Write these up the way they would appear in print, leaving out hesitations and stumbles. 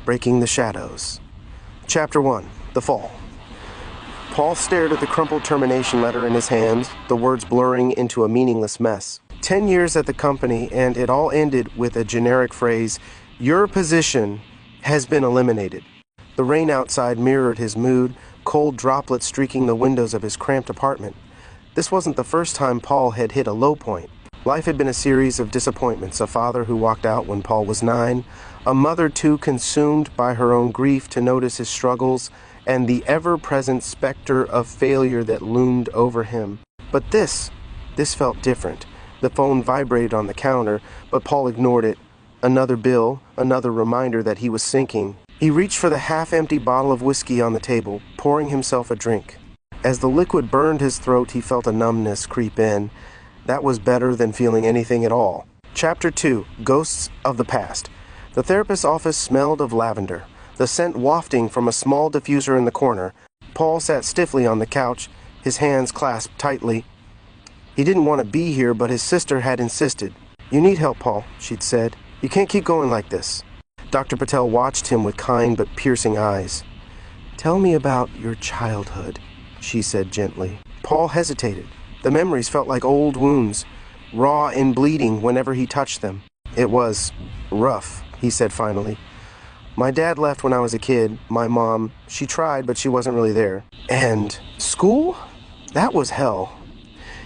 Breaking the Shadows. Chapter 1. The Fall. Paul stared at the crumpled termination letter in his hand, the words blurring into a meaningless mess. 10 years at the company, and it all ended with a generic phrase, "Your position has been eliminated." The rain outside mirrored his mood, cold droplets streaking the windows of his cramped apartment. This wasn't the first time Paul had hit a low point. Life had been a series of disappointments, a father who walked out when Paul was 9, a mother too consumed by her own grief to notice his struggles, and the ever-present specter of failure that loomed over him. But this felt different. The phone vibrated on the counter, but Paul ignored it. Another bill, another reminder that he was sinking. He reached for the half-empty bottle of whiskey on the table, pouring himself a drink. As the liquid burned his throat, he felt a numbness creep in. That was better than feeling anything at all. Chapter 2. Ghosts of the Past. The therapist's office smelled of lavender, the scent wafting from a small diffuser in the corner. Paul sat stiffly on the couch, his hands clasped tightly. He didn't want to be here, but his sister had insisted. "You need help, Paul," she'd said. "You can't keep going like this." Dr. Patel watched him with kind but piercing eyes. "Tell me about your childhood," she said gently. Paul hesitated. The memories felt like old wounds, raw and bleeding whenever he touched them. "It was rough," he said finally. "My dad left when I was a kid. My mom, she tried, but she wasn't really there. And school? That was hell."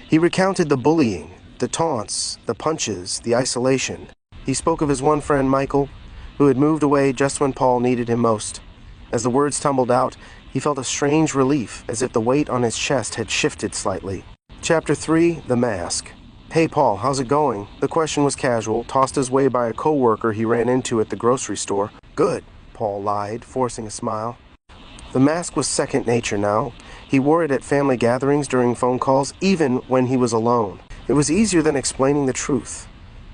He recounted the bullying, the taunts, the punches, the isolation. He spoke of his one friend, Michael, who had moved away just when Paul needed him most. As the words tumbled out, he felt a strange relief, as if the weight on his chest had shifted slightly. Chapter 3. The Mask. "Hey, Paul, how's it going?" The question was casual, tossed his way by a co-worker he ran into at the grocery store. "Good," Paul lied, forcing a smile. The mask was second nature now. He wore it at family gatherings, during phone calls, even when he was alone. It was easier than explaining the truth,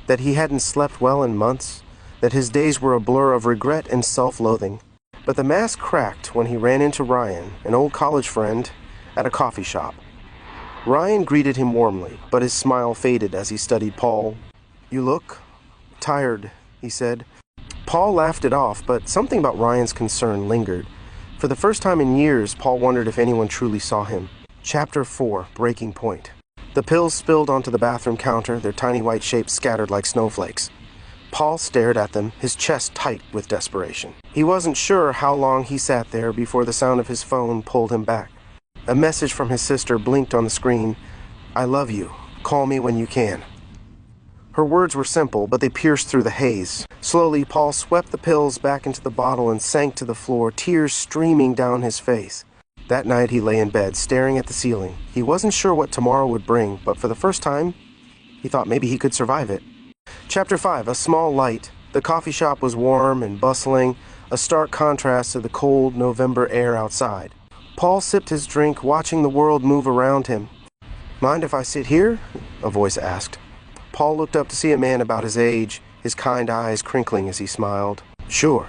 that he hadn't slept well in months, that his days were a blur of regret and self-loathing. But the mask cracked when he ran into Ryan, an old college friend, at a coffee shop. Ryan greeted him warmly, but his smile faded as he studied Paul. "You look tired," he said. Paul laughed it off, but something about Ryan's concern lingered. For the first time in years, Paul wondered if anyone truly saw him. Chapter 4. Breaking Point. The pills spilled onto the bathroom counter, their tiny white shapes scattered like snowflakes. Paul stared at them, his chest tight with desperation. He wasn't sure how long he sat there before the sound of his phone pulled him back. A message from his sister blinked on the screen. "I love you. Call me when you can." Her words were simple, but they pierced through the haze. Slowly, Paul swept the pills back into the bottle and sank to the floor, tears streaming down his face. That night he lay in bed, staring at the ceiling. He wasn't sure what tomorrow would bring, but for the first time, he thought maybe he could survive it. Chapter 5. A small light. The coffee shop was warm and bustling, a stark contrast to the cold November air outside. Paul sipped his drink, watching the world move around him. "Mind if I sit here?" a voice asked. Paul looked up to see a man about his age, his kind eyes crinkling as he smiled. "Sure,"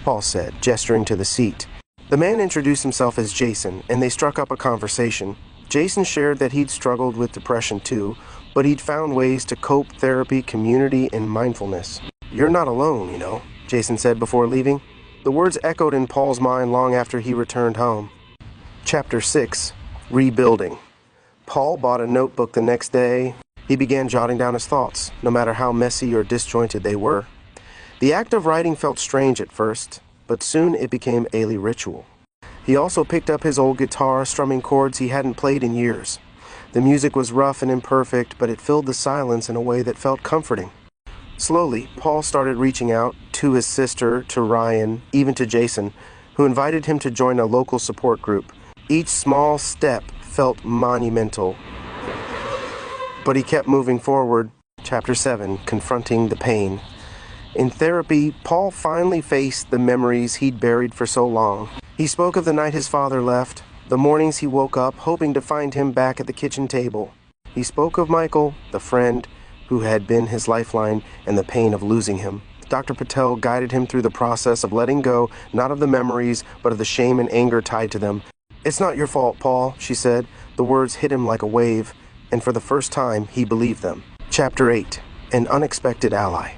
Paul said, gesturing to the seat. The man introduced himself as Jason, and they struck up a conversation. Jason shared that he'd struggled with depression too, but he'd found ways to cope: therapy, community, and mindfulness. "You're not alone, you know," Jason said before leaving. The words echoed in Paul's mind long after he returned home. Chapter 6. Rebuilding. Paul bought a notebook the next day. He began jotting down his thoughts, no matter how messy or disjointed they were. The act of writing felt strange at first, but soon it became a ritual. He also picked up his old guitar, strumming chords he hadn't played in years. The music was rough and imperfect, but it filled the silence in a way that felt comforting. Slowly, Paul started reaching out to his sister, to Ryan, even to Jason, who invited him to join a local support group. Each small step felt monumental, but he kept moving forward. Chapter 7. Confronting the Pain. In therapy, Paul finally faced the memories he'd buried for so long. He spoke of the night his father left, the mornings he woke up hoping to find him back at the kitchen table. He spoke of Michael, the friend who had been his lifeline, and the pain of losing him. Dr. Patel guided him through the process of letting go, not of the memories, but of the shame and anger tied to them. "It's not your fault, Paul," she said. The words hit him like a wave, and for the first time, he believed them. Chapter 8. An Unexpected Ally.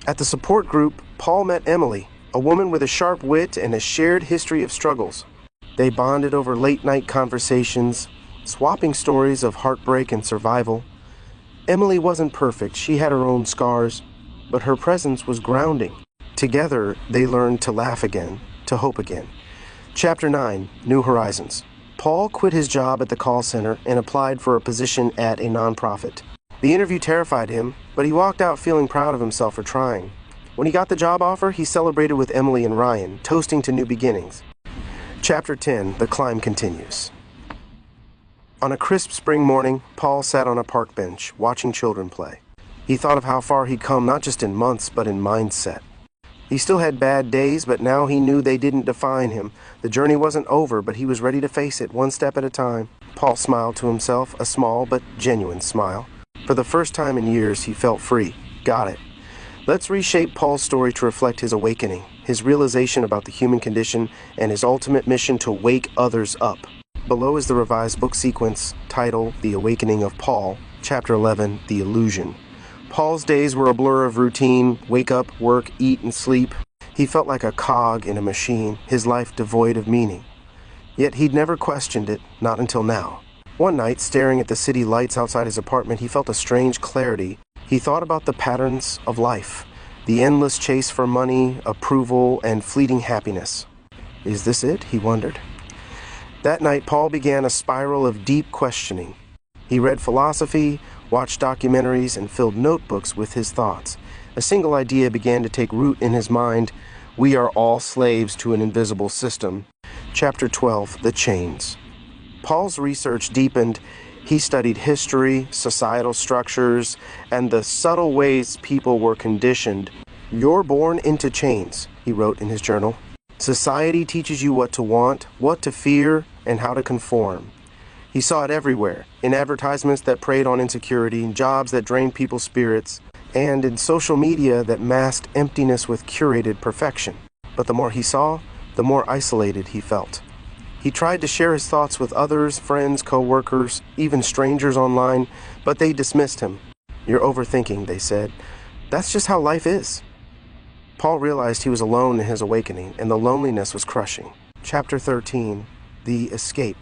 At the support group, Paul met Emily, a woman with a sharp wit and a shared history of struggles. They bonded over late-night conversations, swapping stories of heartbreak and survival. Emily wasn't perfect, she had her own scars, but her presence was grounding. Together, they learned to laugh again, to hope again. Chapter 9, New Horizons. Paul quit his job at the call center and applied for a position at a nonprofit. The interview terrified him, but he walked out feeling proud of himself for trying. When he got the job offer, he celebrated with Emily and Ryan, toasting to new beginnings. Chapter 10, The Climb continues. On a crisp spring morning, Paul sat on a park bench, watching children play. He thought of how far he'd come not just in months, but in mindset. He still had bad days, but now he knew they didn't define him. The journey wasn't over, but he was ready to face it, one step at a time. Paul smiled to himself, a small but genuine smile. For the first time in years, he felt free. Got it. Let's reshape Paul's story to reflect his awakening, his realization about the human condition, and his ultimate mission to wake others up. Below is the revised book sequence, title, The Awakening of Paul, Chapter 11, The Illusion. Paul's days were a blur of routine, wake up, work, eat, and sleep. He felt like a cog in a machine, his life devoid of meaning. Yet he'd never questioned it, not until now. One night, staring at the city lights outside his apartment, he felt a strange clarity. He thought about the patterns of life, the endless chase for money, approval, and fleeting happiness. Is this it? He wondered. That night, Paul began a spiral of deep questioning. He read philosophy, watched documentaries, and filled notebooks with his thoughts. A single idea began to take root in his mind. We are all slaves to an invisible system. Chapter 12, The Chains. Paul's research deepened. He studied history, societal structures, and the subtle ways people were conditioned. You're born into chains, he wrote in his journal. Society teaches you what to want, what to fear, and how to conform. He saw it everywhere, in advertisements that preyed on insecurity, in jobs that drained people's spirits, and in social media that masked emptiness with curated perfection. But the more he saw, the more isolated he felt. He tried to share his thoughts with others, friends, co-workers, even strangers online, but they dismissed him. You're overthinking, they said. That's just how life is. Paul realized he was alone in his awakening, and the loneliness was crushing. Chapter 13, The Escape.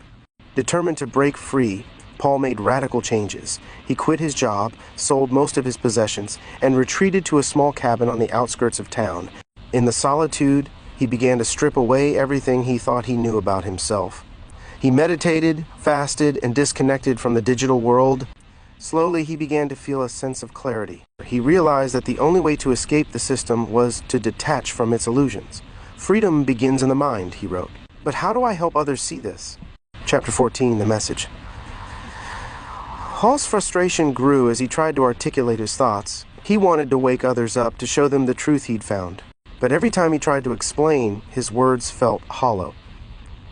Determined to break free, Paul made radical changes. He quit his job, sold most of his possessions, and retreated to a small cabin on the outskirts of town. In the solitude, he began to strip away everything he thought he knew about himself. He meditated, fasted, and disconnected from the digital world. Slowly, he began to feel a sense of clarity. He realized that the only way to escape the system was to detach from its illusions. Freedom begins in the mind, he wrote. But how do I help others see this? Chapter 14, The Message. Paul's frustration grew as he tried to articulate his thoughts. He wanted to wake others up, to show them the truth he'd found. But every time he tried to explain, his words felt hollow.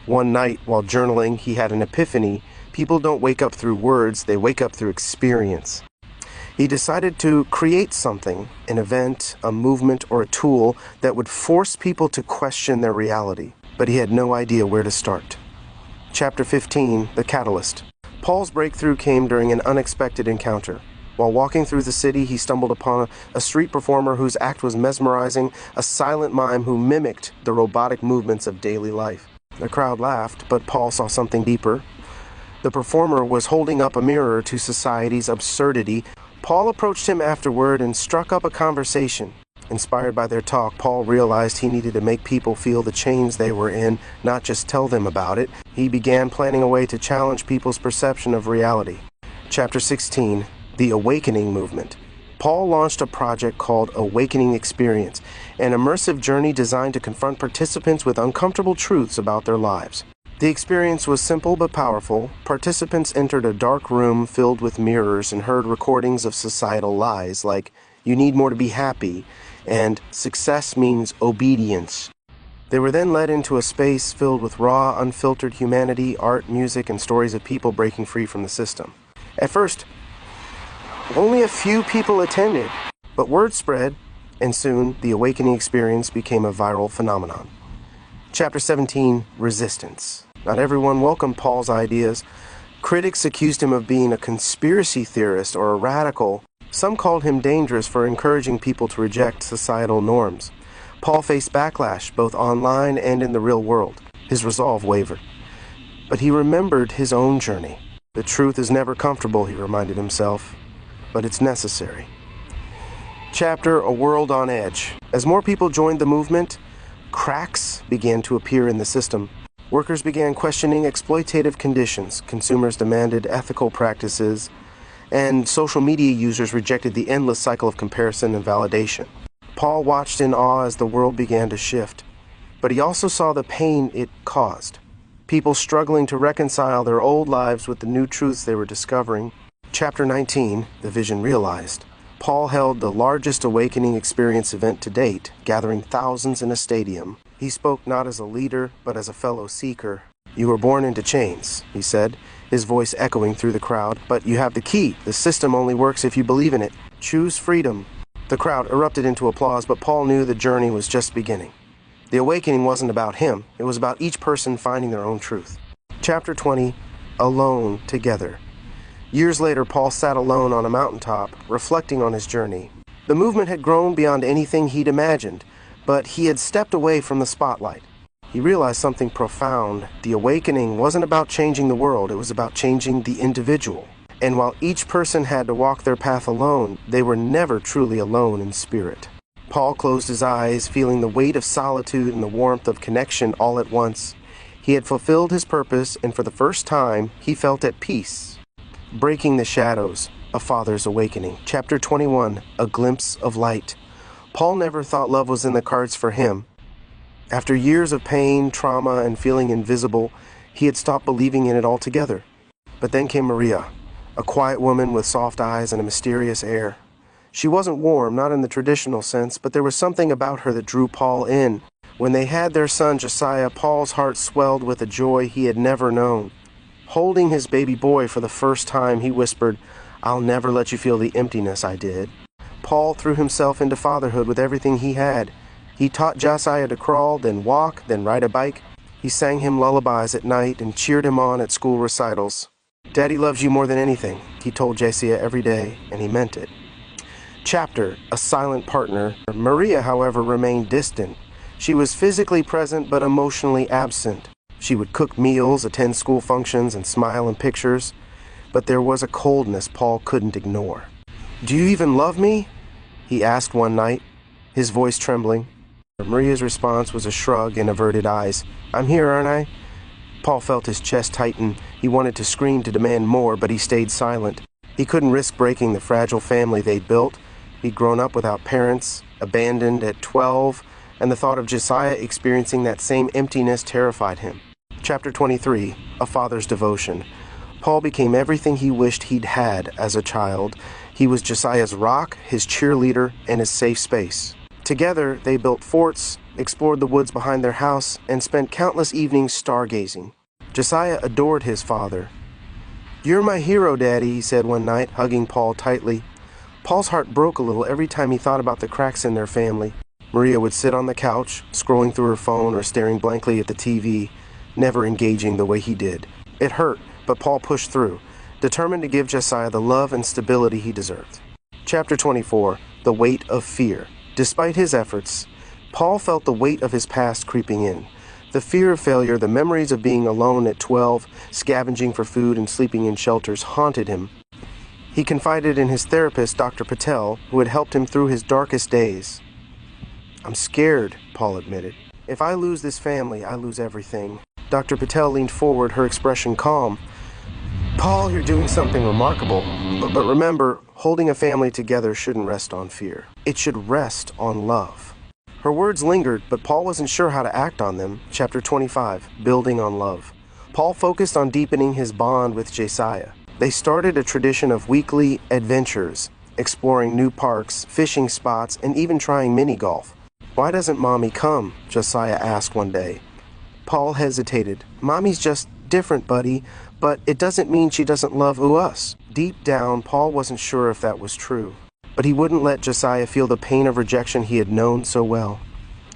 One night, while journaling, he had an epiphany. People don't wake up through words, they wake up through experience. He decided to create something, an event, a movement, or a tool that would force people to question their reality. But he had no idea where to start. Chapter 15, The Catalyst. Paul's breakthrough came during an unexpected encounter. While walking through the city, he stumbled upon a street performer whose act was mesmerizing, a silent mime who mimicked the robotic movements of daily life. The crowd laughed, but Paul saw something deeper. The performer was holding up a mirror to society's absurdity. Paul approached him afterward and struck up a conversation. Inspired by their talk, Paul realized he needed to make people feel the chains they were in, not just tell them about it. He began planning a way to challenge people's perception of reality. Chapter 16, The Awakening Movement. Paul launched a project called Awakening Experience, an immersive journey designed to confront participants with uncomfortable truths about their lives. The experience was simple but powerful. Participants entered a dark room filled with mirrors and heard recordings of societal lies like, "You need more to be happy," and "Success means obedience." They were then led into a space filled with raw, unfiltered humanity, art, music, and stories of people breaking free from the system. At first, only a few people attended, but word spread, and soon the Awakening Experience became a viral phenomenon. Chapter 17, Resistance. Not everyone welcomed Paul's ideas. Critics accused him of being a conspiracy theorist or a radical. Some called him dangerous for encouraging people to reject societal norms. Paul faced backlash both online and in the real world. His resolve wavered. But he remembered his own journey. The truth is never comfortable, he reminded himself, but it's necessary. Chapter: A World on Edge. As more people joined the movement, cracks began to appear in the system. Workers began questioning exploitative conditions, consumers demanded ethical practices, and social media users rejected the endless cycle of comparison and validation. Paul watched in awe as the world began to shift, but he also saw the pain it caused. People struggling to reconcile their old lives with the new truths they were discovering. Chapter 19, The Vision Realized. Paul held the largest awakening experience event to date, gathering thousands in a stadium. He spoke not as a leader, but as a fellow seeker. "You were born into chains," he said, his voice echoing through the crowd. "But you have the key. The system only works if you believe in it. Choose freedom." The crowd erupted into applause, but Paul knew the journey was just beginning. The awakening wasn't about him. It was about each person finding their own truth. Chapter 20, Alone Together. Years later, Paul sat alone on a mountaintop, reflecting on his journey. The movement had grown beyond anything he'd imagined, but he had stepped away from the spotlight. He realized something profound. The awakening wasn't about changing the world, it was about changing the individual. And while each person had to walk their path alone, they were never truly alone in spirit. Paul closed his eyes, feeling the weight of solitude and the warmth of connection all at once. He had fulfilled his purpose, and for the first time, he felt at peace. Breaking the Shadows, A Father's Awakening. Chapter 21, A Glimpse of Light. Paul never thought love was in the cards for him. After years of pain, trauma, and feeling invisible, he had stopped believing in it altogether. But then came Maria, a quiet woman with soft eyes and a mysterious air. She wasn't warm, not in the traditional sense, but there was something about her that drew Paul in. When they had their son Josiah, Paul's heart swelled with a joy he had never known. Holding his baby boy for the first time, he whispered, "I'll never let you feel the emptiness I did." Paul threw himself into fatherhood with everything he had. He taught Josiah to crawl, then walk, then ride a bike. He sang him lullabies at night and cheered him on at school recitals. "Daddy loves you more than anything," he told Josiah every day, and he meant it. Chapter: A Silent Partner. Maria, however, remained distant. She was physically present but emotionally absent. She would cook meals, attend school functions, and smile in pictures. But there was a coldness Paul couldn't ignore. "Do you even love me?" he asked one night, his voice trembling. Maria's response was a shrug and averted eyes. "I'm here, aren't I?" Paul felt his chest tighten. He wanted to scream to demand more, but he stayed silent. He couldn't risk breaking the fragile family they'd built. He'd grown up without parents, abandoned at 12, and the thought of Josiah experiencing that same emptiness terrified him. Chapter 23, A Father's Devotion. Paul became everything he wished he'd had as a child. He was Josiah's rock, his cheerleader, and his safe space. Together, they built forts, explored the woods behind their house, and spent countless evenings stargazing. Josiah adored his father. "You're my hero, Daddy," he said one night, hugging Paul tightly. Paul's heart broke a little every time he thought about the cracks in their family. Maria would sit on the couch, scrolling through her phone or staring blankly at the TV, never engaging the way he did. It hurt, but Paul pushed through, determined to give Josiah the love and stability he deserved. Chapter 24, The Weight of Fear. Despite his efforts, Paul felt the weight of his past creeping in. The fear of failure, the memories of being alone at 12, scavenging for food and sleeping in shelters haunted him. He confided in his therapist, Dr. Patel, who had helped him through his darkest days. "I'm scared," Paul admitted. "If I lose this family, I lose everything." Dr. Patel leaned forward, her expression calm. "Paul, you're doing something remarkable. But remember, holding a family together shouldn't rest on fear. It should rest on love." Her words lingered, but Paul wasn't sure how to act on them. Chapter 25, Building on Love. Paul focused on deepening his bond with Josiah. They started a tradition of weekly adventures, exploring new parks, fishing spots, and even trying mini-golf. "Why doesn't Mommy come?" Josiah asked one day. Paul hesitated. "Mommy's just different, buddy, but it doesn't mean she doesn't love us." Deep down, Paul wasn't sure if that was true, but he wouldn't let Josiah feel the pain of rejection he had known so well.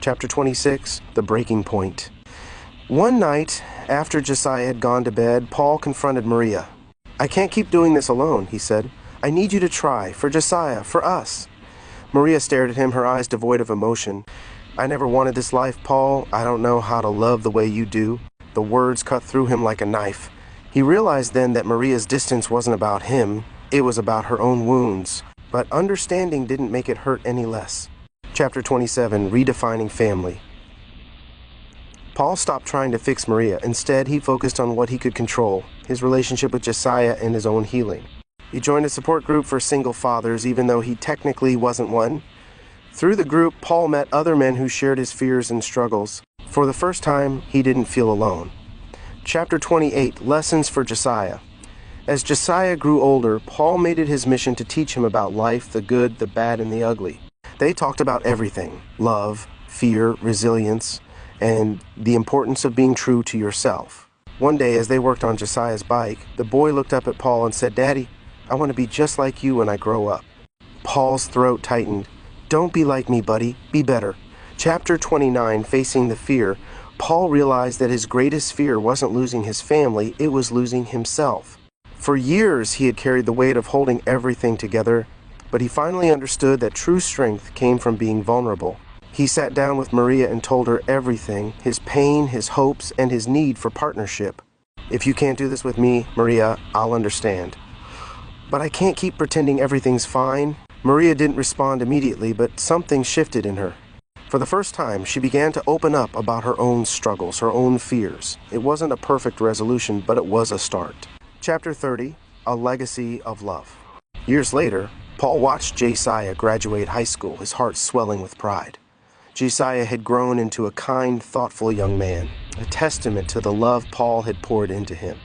Chapter 26, The Breaking Point. One night, after Josiah had gone to bed, Paul confronted Maria. "I can't keep doing this alone," he said. I need you to try, for Josiah, for us." Maria stared at him, her eyes devoid of emotion. "I never wanted this life, Paul. I don't know how to love the way you do." The words cut through him like a knife. He realized then that Maria's distance wasn't about him, it was about her own wounds. But understanding didn't make it hurt any less. Chapter 27, Redefining Family. Paul stopped trying to fix Maria. Instead, he focused on what he could control, his relationship with Josiah and his own healing. He joined a support group for single fathers, even though he technically wasn't one. Through the group, Paul met other men who shared his fears and struggles. For the first time, he didn't feel alone. Chapter 28, Lessons for Josiah. As Josiah grew older, Paul made it his mission to teach him about life, the good, the bad, and the ugly. They talked about everything: love, fear, resilience, and the importance of being true to yourself. One day, as they worked on Josiah's bike, the boy looked up at Paul and said, "Daddy, I want to be just like you when I grow up." Paul's throat tightened. "Don't be like me, buddy. Be better." Chapter 29, Facing the Fear. Paul realized that his greatest fear wasn't losing his family, it was losing himself. For years, he had carried the weight of holding everything together, but he finally understood that true strength came from being vulnerable. He sat down with Maria and told her everything, his pain, his hopes, and his need for partnership. "If you can't do this with me, Maria, I'll understand." "But I can't keep pretending everything's fine." Maria didn't respond immediately, but something shifted in her. For the first time, she began to open up about her own struggles, her own fears. It wasn't a perfect resolution, but it was a start. Chapter 30, A Legacy of Love. Years later, Paul watched Josiah graduate high school, his heart swelling with pride. Josiah had grown into a kind, thoughtful young man, a testament to the love Paul had poured into him.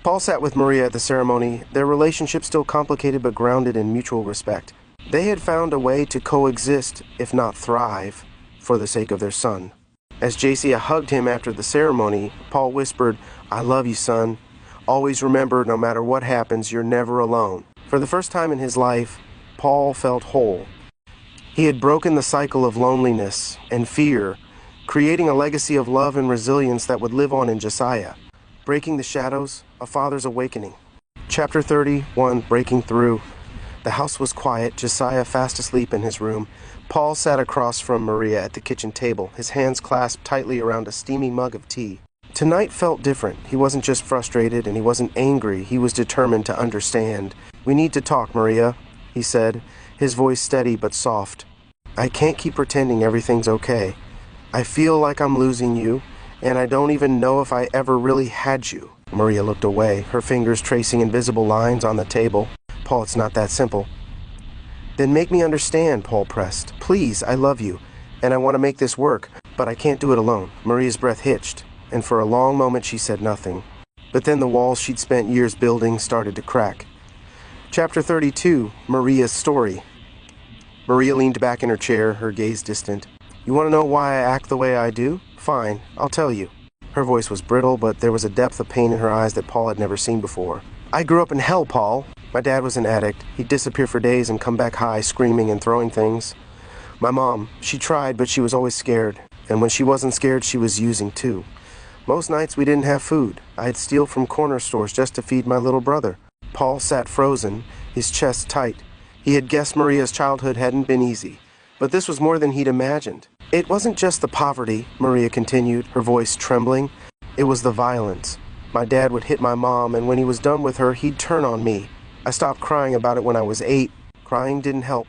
Paul sat with Maria at the ceremony, their relationship still complicated but grounded in mutual respect. They had found a way to coexist, if not thrive, for the sake of their son. As Josiah hugged him after the ceremony, Paul whispered, "I love you, son. Always remember, no matter what happens, you're never alone." For the first time in his life, Paul felt whole. He had broken the cycle of loneliness and fear, creating a legacy of love and resilience that would live on in Josiah. Breaking the Shadows, A Father's Awakening. Chapter 31, Breaking Through. The house was quiet, Josiah fast asleep in his room. Paul sat across from Maria at the kitchen table, his hands clasped tightly around a steaming mug of tea. Tonight felt different. He wasn't just frustrated and he wasn't angry, he was determined to understand. "We need to talk, Maria," he said, his voice steady but soft. "I can't keep pretending everything's okay. I feel like I'm losing you, and I don't even know if I ever really had you." Maria looked away, her fingers tracing invisible lines on the table. "Paul, it's not that simple." "Then make me understand," Paul pressed. "Please, I love you, and I want to make this work, but I can't do it alone." Maria's breath hitched, and for a long moment she said nothing. But then the walls she'd spent years building started to crack. Chapter 32, Maria's Story. Maria leaned back in her chair, her gaze distant. "You want to know why I act the way I do? Fine, I'll tell you." Her voice was brittle, but there was a depth of pain in her eyes that Paul had never seen before. "I grew up in hell, Paul. My dad was an addict. He'd disappear for days and come back high, screaming and throwing things. My mom, she tried, but she was always scared. And when she wasn't scared, she was using too. Most nights we didn't have food. I'd steal from corner stores just to feed my little brother." Paul sat frozen, his chest tight. He had guessed Maria's childhood hadn't been easy, but this was more than he'd imagined. "It wasn't just the poverty," Maria continued, her voice trembling. "It was the violence. My dad would hit my mom, and when he was done with her, he'd turn on me. I stopped crying about it when I was 8. Crying didn't help.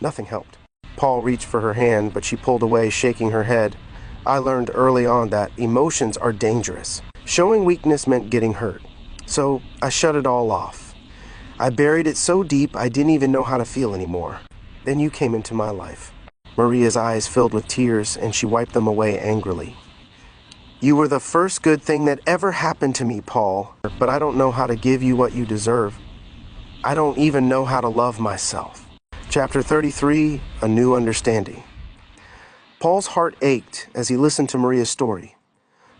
Nothing helped." Paul reached for her hand, but she pulled away, shaking her head. "I learned early on that emotions are dangerous. Showing weakness meant getting hurt. So I shut it all off. I buried it so deep I didn't even know how to feel anymore. Then you came into my life." Maria's eyes filled with tears, and she wiped them away angrily. "You were the first good thing that ever happened to me, Paul, but I don't know how to give you what you deserve. I don't even know how to love myself." Chapter 33, A New Understanding. Paul's heart ached as he listened to Maria's story.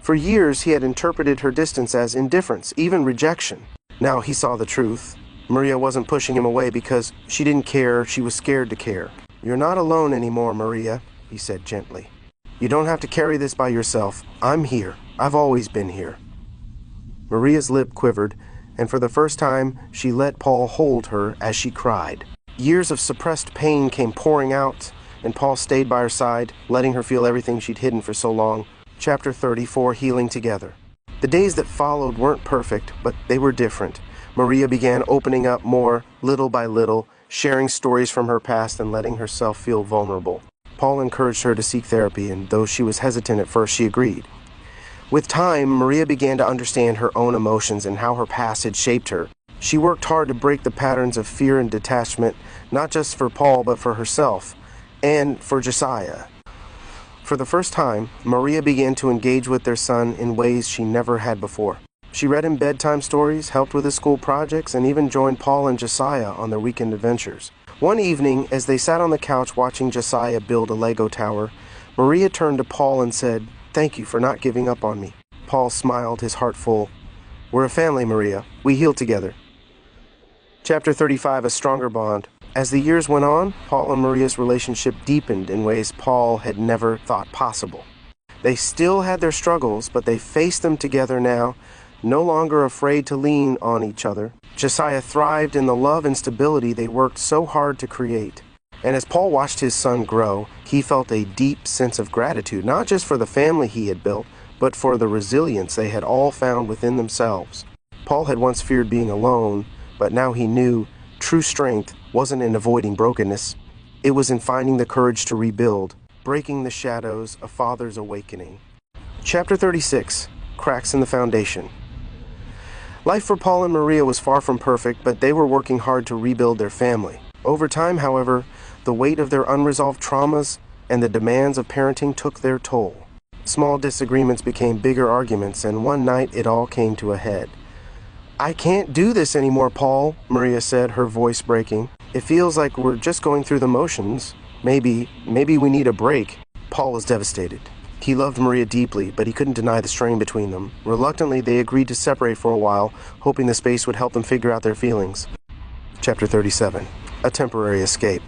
For years, he had interpreted her distance as indifference, even rejection. Now he saw the truth. Maria wasn't pushing him away because she didn't care, she was scared to care. "You're not alone anymore, Maria," he said gently. "You don't have to carry this by yourself. I'm here. I've always been here." Maria's lip quivered, and for the first time, she let Paul hold her as she cried. Years of suppressed pain came pouring out, and Paul stayed by her side, letting her feel everything she'd hidden for so long. Chapter 34, Healing Together. The days that followed weren't perfect, but they were different. Maria began opening up more, little by little, sharing stories from her past and letting herself feel vulnerable. Paul encouraged her to seek therapy, and though she was hesitant at first, she agreed. With time, Maria began to understand her own emotions and how her past had shaped her. She worked hard to break the patterns of fear and detachment, not just for Paul, but for herself, and for Josiah. For the first time, Maria began to engage with their son in ways she never had before. She read him bedtime stories, helped with his school projects, and even joined Paul and Josiah on their weekend adventures. One evening, as they sat on the couch watching Josiah build a Lego tower, Maria turned to Paul and said, "Thank you for not giving up on me." Paul smiled, his heart full. "We're a family, Maria. We heal together." Chapter 35, A Stronger Bond. As the years went on, Paul and Maria's relationship deepened in ways Paul had never thought possible. They still had their struggles, but they faced them together now, no longer afraid to lean on each other. Josiah thrived in the love and stability they worked so hard to create. And as Paul watched his son grow, he felt a deep sense of gratitude, not just for the family he had built, but for the resilience they had all found within themselves. Paul had once feared being alone, but now he knew true strength wasn't in avoiding brokenness. It was in finding the courage to rebuild, breaking the shadows of Father's awakening. Chapter 36, Cracks in the Foundation. Life for Paul and Maria was far from perfect, but they were working hard to rebuild their family. Over time, however, the weight of their unresolved traumas and the demands of parenting took their toll. Small disagreements became bigger arguments, and one night it all came to a head. "I can't do this anymore, Paul," Maria said, her voice breaking. "It feels like we're just going through the motions. Maybe we need a break." Paul was devastated. He loved Maria deeply, but he couldn't deny the strain between them. Reluctantly, they agreed to separate for a while, hoping the space would help them figure out their feelings. Chapter 37, A Temporary Escape.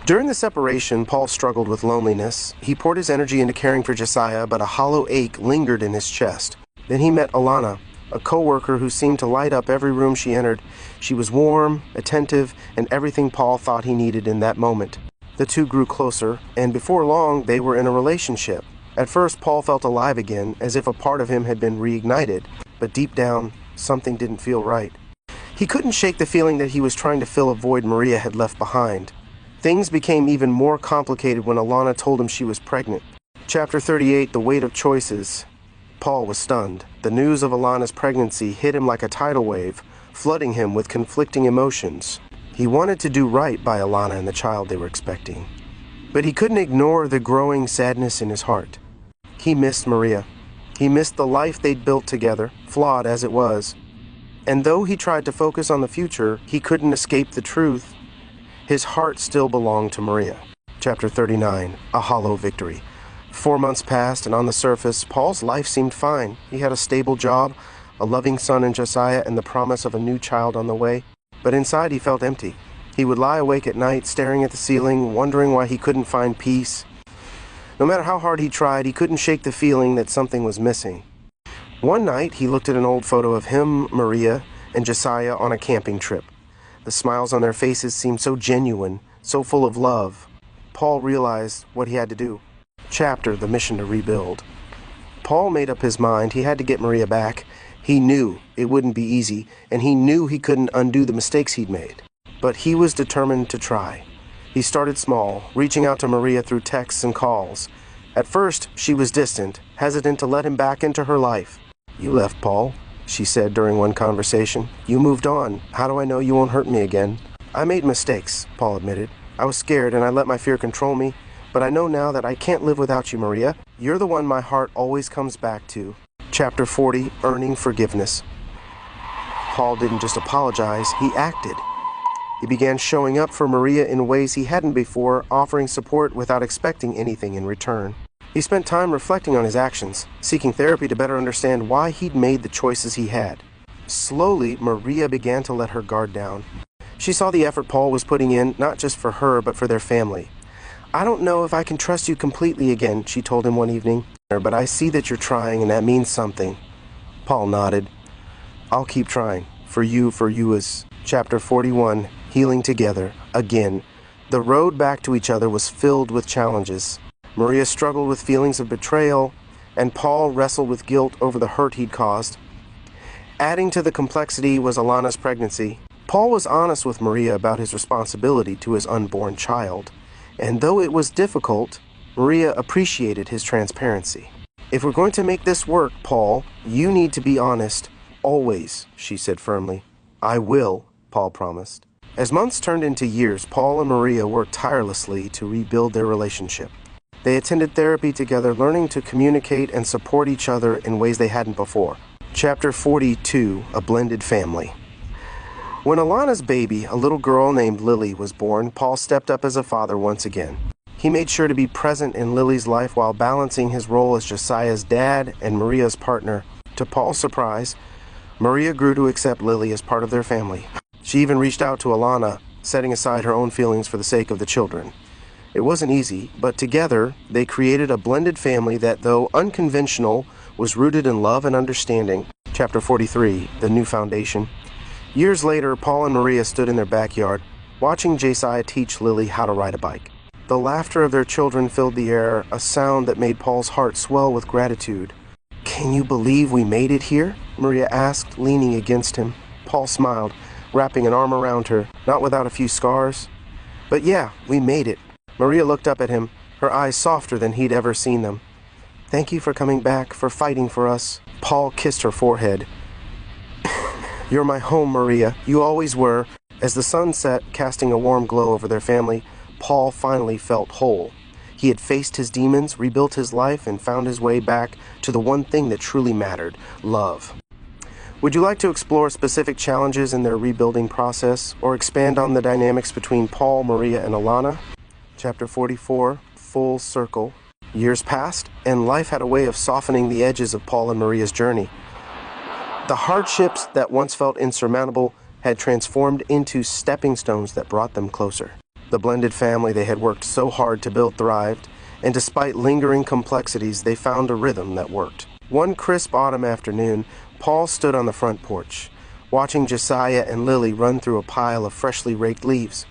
During the separation, Paul struggled with loneliness. He poured his energy into caring for Josiah, but a hollow ache lingered in his chest. Then he met Alana, a co-worker who seemed to light up every room she entered. She was warm, attentive, and everything Paul thought he needed in that moment. The two grew closer, and before long, they were in a relationship. At first, Paul felt alive again, as if a part of him had been reignited, but deep down, something didn't feel right. He couldn't shake the feeling that he was trying to fill a void Maria had left behind. Things became even more complicated when Alana told him she was pregnant. Chapter 38, The Weight of Choices. Paul was stunned. The news of Alana's pregnancy hit him like a tidal wave, flooding him with conflicting emotions. He wanted to do right by Alana and the child they were expecting, but he couldn't ignore the growing sadness in his heart. He missed Maria. He missed the life they'd built together, flawed as it was. And though he tried to focus on the future, he couldn't escape the truth. His heart still belonged to Maria. Chapter 39, A Hollow Victory. 4 months passed, and on the surface, Paul's life seemed fine. He had a stable job, a loving son in Josiah, and the promise of a new child on the way. But inside he felt empty. He would lie awake at night, staring at the ceiling, wondering why he couldn't find peace. No matter how hard he tried, he couldn't shake the feeling that something was missing. One night, he looked at an old photo of him, Maria, and Josiah on a camping trip. The smiles on their faces seemed so genuine, so full of love. Paul realized what he had to do. Chapter, The Mission to Rebuild. Paul made up his mind he had to get Maria back. He knew it wouldn't be easy, and he knew he couldn't undo the mistakes he'd made. But he was determined to try. He started small, reaching out to Maria through texts and calls. At first, she was distant, hesitant to let him back into her life. "You left, Paul," she said during one conversation. "You moved on. How do I know you won't hurt me again?" "I made mistakes," Paul admitted. "I was scared and I let my fear control me. But I know now that I can't live without you, Maria. You're the one my heart always comes back to." Chapter 40, Earning Forgiveness. Paul didn't just apologize, he acted. He began showing up for Maria in ways he hadn't before, offering support without expecting anything in return. He spent time reflecting on his actions, seeking therapy to better understand why he'd made the choices he had. Slowly, Maria began to let her guard down. She saw the effort Paul was putting in, not just for her, but for their family. "I don't know if I can trust you completely again," she told him one evening, "but I see that you're trying, and that means something." Paul nodded. "I'll keep trying. For you is chapter 41, Healing Together. Again, the road back to each other was filled with challenges. Maria struggled with feelings of betrayal, and Paul wrestled with guilt over the hurt he'd caused. Adding to the complexity was Alana's pregnancy. Paul was honest with Maria about his responsibility to his unborn child, and though it was difficult, Maria appreciated his transparency. "If we're going to make this work, Paul, you need to be honest. Always," she said firmly. "I will," Paul promised. As months turned into years, Paul and Maria worked tirelessly to rebuild their relationship. They attended therapy together, learning to communicate and support each other in ways they hadn't before. Chapter 42, A Blended Family. When Alana's baby, a little girl named Lily, was born, Paul stepped up as a father once again. He made sure to be present in Lily's life while balancing his role as Josiah's dad and Maria's partner. To Paul's surprise, Maria grew to accept Lily as part of their family. She even reached out to Alana, setting aside her own feelings for the sake of the children. It wasn't easy, but together they created a blended family that, though unconventional, was rooted in love and understanding. Chapter 43, The New Foundation. Years later, Paul and Maria stood in their backyard, watching Josiah teach Lily how to ride a bike. The laughter of their children filled the air, a sound that made Paul's heart swell with gratitude. "Can you believe we made it here?" Maria asked, leaning against him. Paul smiled, wrapping an arm around her, not without a few scars. "But yeah, we made it." Maria looked up at him, her eyes softer than he'd ever seen them. "Thank you for coming back, for fighting for us." Paul kissed her forehead. "You're my home, Maria. You always were." As the sun set, casting a warm glow over their family, Paul finally felt whole. He had faced his demons, rebuilt his life, and found his way back to the one thing that truly mattered: love. Would you like to explore specific challenges in their rebuilding process, or expand on the dynamics between Paul, Maria, and Alana? Chapter 44, Full Circle. Years passed, and life had a way of softening the edges of Paul and Maria's journey. The hardships that once felt insurmountable had transformed into stepping stones that brought them closer. The blended family they had worked so hard to build thrived, and despite lingering complexities, they found a rhythm that worked. One crisp autumn afternoon, Paul stood on the front porch, watching Josiah and Lily run through a pile of freshly raked leaves.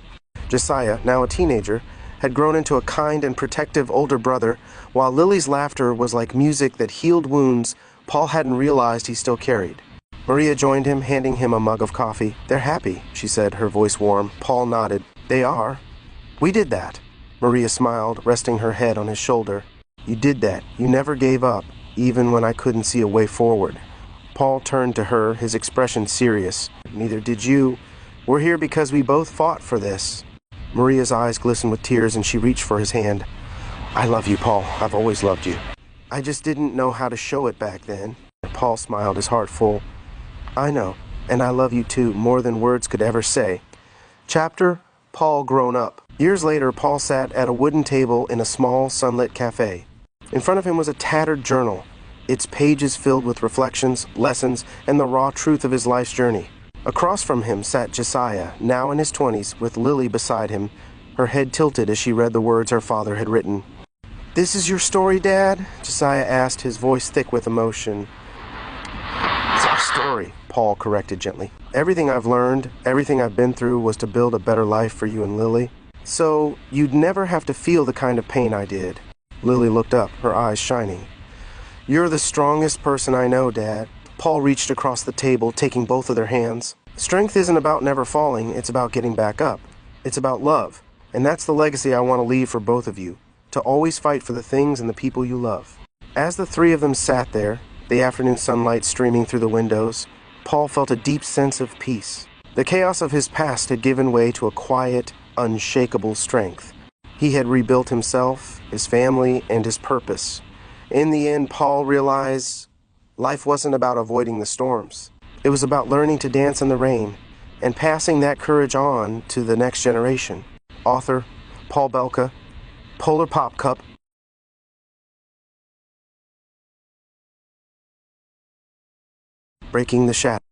Josiah, now a teenager, had grown into a kind and protective older brother, while Lily's laughter was like music that healed wounds Paul hadn't realized he still carried. Maria joined him, handing him a mug of coffee. "They're happy," she said, her voice warm. Paul nodded. "They are. We did that." Maria smiled, resting her head on his shoulder. "You did that. You never gave up, even when I couldn't see a way forward." Paul turned to her, his expression serious. "Neither did you. We're here because we both fought for this." Maria's eyes glistened with tears, and she reached for his hand. "I love you, Paul. I've always loved you. I just didn't know how to show it back then." Paul smiled, his heart full. "I know, and I love you too, more than words could ever say." Chapter, Paul Grown Up. Years later, Paul sat at a wooden table in a small, sunlit cafe. In front of him was a tattered journal, its pages filled with reflections, lessons, and the raw truth of his life's journey. Across from him sat Josiah, now in his 20s, with Lily beside him, her head tilted as she read the words her father had written. "This is your story, Dad?" Josiah asked, his voice thick with emotion. "It's our story," Paul corrected gently. "Everything I've learned, everything I've been through was to build a better life for you and Lily. So you'd never have to feel the kind of pain I did." Lily looked up, her eyes shining. "You're the strongest person I know, Dad." Paul reached across the table, taking both of their hands. "Strength isn't about never falling, it's about getting back up. It's about love, and that's the legacy I want to leave for both of you, to always fight for the things and the people you love." As the three of them sat there, the afternoon sunlight streaming through the windows, Paul felt a deep sense of peace. The chaos of his past had given way to a quiet, unshakable strength. He had rebuilt himself, his family, and his purpose. In the end, Paul realized life wasn't about avoiding the storms. It was about learning to dance in the rain and passing that courage on to the next generation. Author Paul Belka, Polar Pop Cup. Breaking the Shadow.